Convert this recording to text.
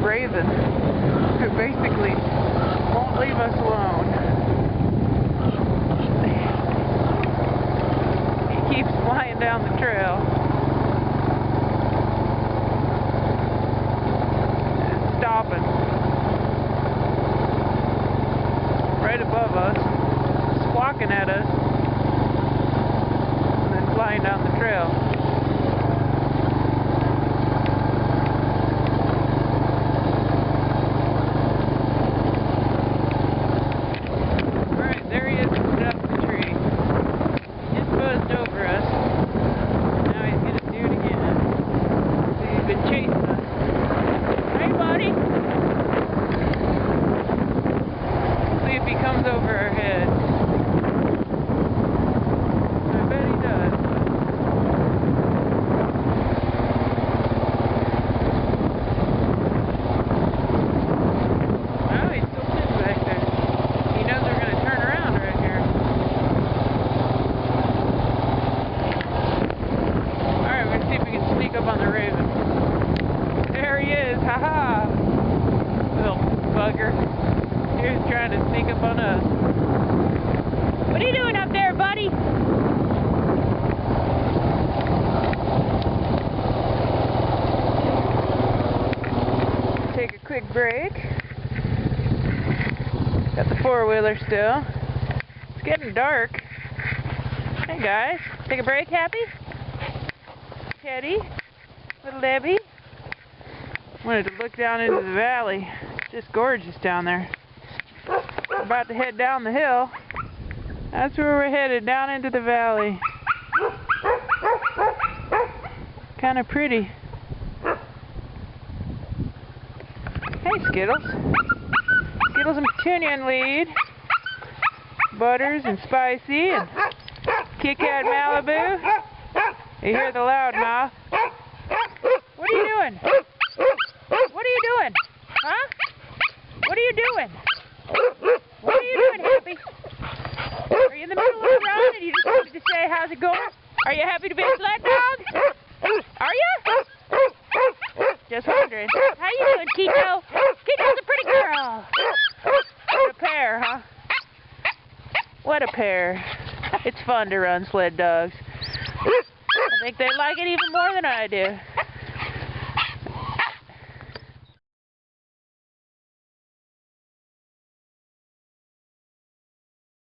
raven who basically won't leave us alone. He keeps flying down the trail and stopping right above us, squawking at us, and then flying down the trail. Comes over our heads. I bet he does. Oh, he's still sitting back there. He knows we're going to turn around right here. Alright, we're going to see if we can sneak up on the raven. There he is, haha! Little bugger. Here's trying to sneak up on us. What are you doing up there, buddy? Take a quick break. Got the four-wheeler still. It's getting dark. Hey guys, take a break, Happy? Teddy? Little Debbie? Wanted to look down into the valley. It's just gorgeous down there. We're about to head down the hill. That's where we're headed, down into the valley. Kind of pretty. Hey, Skittles. Skittles and Petunia and Lead. Butters and Spicy and Kit Kat Malibu. You hear the loudmouth. What are you doing? What are you doing? Huh? What are you doing? What are you doing, Happy? Are you in the middle of a run and you just wanted to say how's it going? Are you happy to be a sled dog? Are you? Just wondering. How you doing, Kiko? Kiko's a pretty girl. What a pair, huh? What a pair. It's fun to run sled dogs. I think they like it even more than I do.